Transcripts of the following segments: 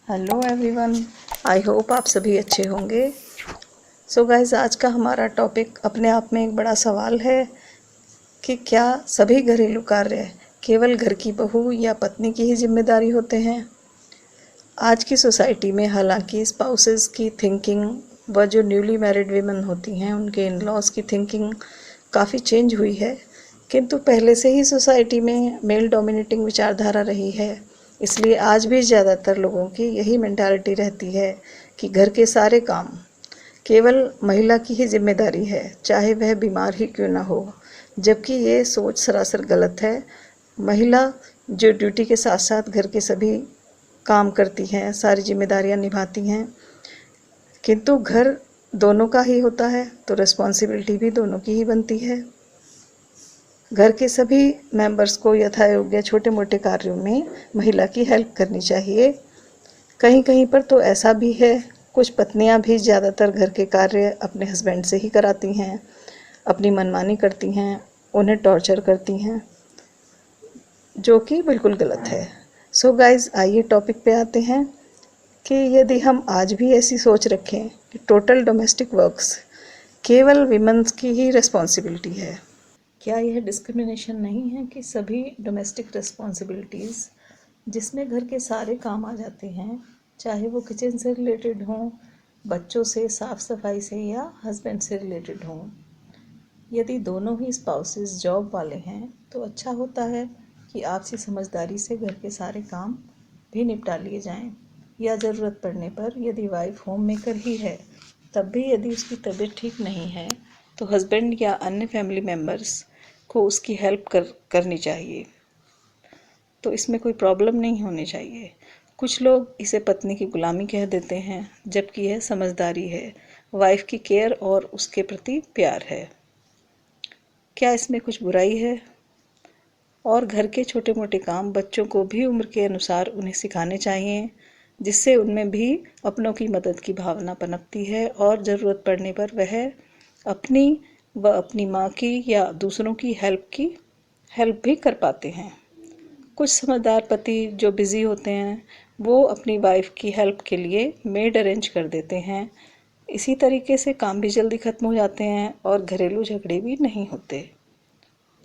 Hello everyone, I hope आप सभी अच्छे होंगे। सो गाइस, आज का हमारा टॉपिक अपने आप में एक बड़ा सवाल है कि क्या सभी घरेलू कार्य केवल घर की बहू या पत्नी की ही जिम्मेदारी होते हैं। आज की सोसाइटी में हालांकि स्पाउसेस की थिंकिंग व जो न्यूली मैरिड वीमेन होती हैं उनके इन लॉज की थिंकिंग काफ़ी चेंज हुई है, किंतु पहले से ही सोसाइटी में मेल डोमिनेटिंग विचारधारा रही है। इसलिए आज भी ज़्यादातर लोगों की यही मेंटालिटी रहती है कि घर के सारे काम केवल महिला की ही जिम्मेदारी है, चाहे वह बीमार ही क्यों ना हो। जबकि ये सोच सरासर गलत है। महिला जो ड्यूटी के साथ साथ घर के सभी काम करती हैं, सारी जिम्मेदारियां निभाती हैं, किंतु घर दोनों का ही होता है तो रिस्पॉन्सिबिलिटी भी दोनों की ही बनती है। घर के सभी मेंबर्स को यथायोग्य छोटे मोटे कार्यों में महिला की हेल्प करनी चाहिए। कहीं कहीं पर तो ऐसा भी है, कुछ पत्नियां भी ज़्यादातर घर के कार्य अपने हस्बैंड से ही कराती हैं, अपनी मनमानी करती हैं, उन्हें टॉर्चर करती हैं, जो कि बिल्कुल गलत है। सो गाइज़, आइए टॉपिक पे आते हैं कि यदि हम आज भी ऐसी सोच रखें कि टोटल डोमेस्टिक वर्क्स केवल विमेंस की ही रिस्पॉन्सिबिलिटी है, क्या यह डिस्क्रिमिनेशन नहीं है कि सभी डोमेस्टिक रिस्पॉन्सिबिलिटीज़ जिसमें घर के सारे काम आ जाते हैं, चाहे वो किचन से रिलेटेड हों, बच्चों से, साफ सफाई से या हस्बैंड से रिलेटेड हों, यदि दोनों ही स्पाउसेस जॉब वाले हैं तो अच्छा होता है कि आपसी समझदारी से घर के सारे काम भी निपटा लिए जाएं। या ज़रूरत पड़ने पर यदि वाइफ होम मेकर ही है, तब भी यदि उसकी तबीयत ठीक नहीं है तो हस्बैंड या अन्य फैमिली मेम्बर्स को उसकी हेल्प करनी चाहिए। तो इसमें कोई प्रॉब्लम नहीं होनी चाहिए। कुछ लोग इसे पत्नी की गुलामी कह देते हैं, जबकि यह समझदारी है, वाइफ की केयर और उसके प्रति प्यार है। क्या इसमें कुछ बुराई है? और घर के छोटे मोटे काम बच्चों को भी उम्र के अनुसार उन्हें सिखाने चाहिए, जिससे उनमें भी अपनों की मदद की भावना पनपती है और ज़रूरत पड़ने पर वह अपनी व अपनी माँ की या दूसरों की हेल्प भी कर पाते हैं। कुछ समझदार पति जो बिज़ी होते हैं वो अपनी वाइफ की हेल्प के लिए मेड अरेंज कर देते हैं। इसी तरीके से काम भी जल्दी ख़त्म हो जाते हैं और घरेलू झगड़े भी नहीं होते।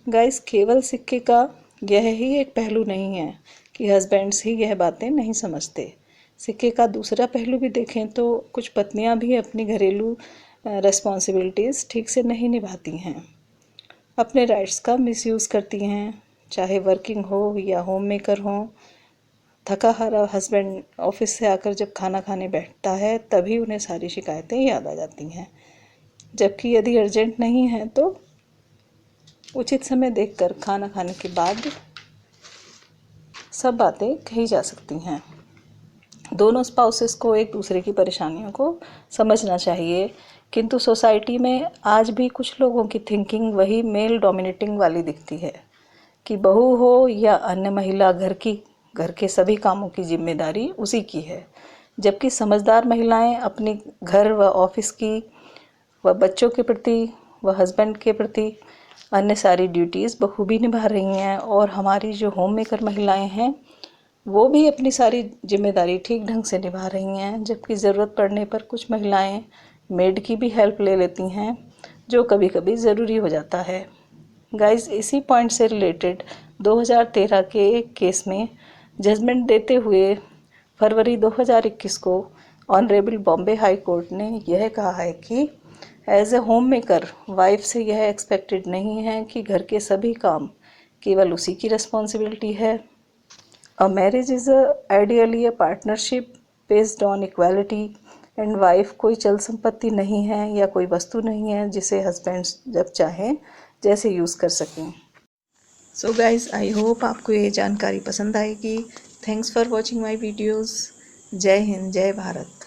गाइस, केवल सिक्के का यह ही एक पहलू नहीं है कि हस्बैंड्स ही यह बातें नहीं समझते। सिक्के का दूसरा पहलू भी देखें तो कुछ पत्नियां भी अपनी घरेलू रिस्पॉन्सिबिलिटीज़ ठीक से नहीं निभाती हैं, अपने राइट्स का मिसयूज़ करती हैं, चाहे वर्किंग हो या होम मेकर हो। थका हारा हस्बैंड ऑफिस से आकर जब खाना खाने बैठता है तभी उन्हें सारी शिकायतें याद आ जाती हैं, जबकि यदि अर्जेंट नहीं है तो उचित समय देखकर खाना खाने के बाद सब बातें कही जा सकती हैं। दोनों स्पाउसेस को एक दूसरे की परेशानियों को समझना चाहिए, किंतु सोसाइटी में आज भी कुछ लोगों की थिंकिंग वही मेल डोमिनेटिंग वाली दिखती है कि बहू हो या अन्य महिला घर के सभी कामों की जिम्मेदारी उसी की है। जबकि समझदार महिलाएं अपनी घर व ऑफिस की व बच्चों के प्रति व हस्बैंड के प्रति अन्य सारी ड्यूटीज़ बखूबी निभा रही हैं। और हमारी जो होम मेकर महिलाएं हैं वो भी अपनी सारी जिम्मेदारी ठीक ढंग से निभा रही हैं, जबकि ज़रूरत पड़ने पर कुछ महिलाएं मेड की भी हेल्प ले लेती हैं, जो कभी कभी ज़रूरी हो जाता है। गाइस, इसी पॉइंट से रिलेटेड 2013 के एक केस में जजमेंट देते हुए फरवरी 2021 को ऑनरेबल बॉम्बे हाई कोर्ट ने यह कहा है कि as a home maker wife से यह एक्सपेक्टेड नहीं है कि घर के सभी काम केवल उसी की रिस्पॉन्सिबिलिटी है। A marriage is ideally a partnership based on equality and wife कोई चल संपत्ति नहीं है या कोई वस्तु नहीं है जिसे हस्बैंड्स जब चाहें जैसे यूज़ कर सकें। सो गाइज, आई होप आपको ये जानकारी पसंद आएगी। Thanks for watching my videos. जय हिंद, जय भारत।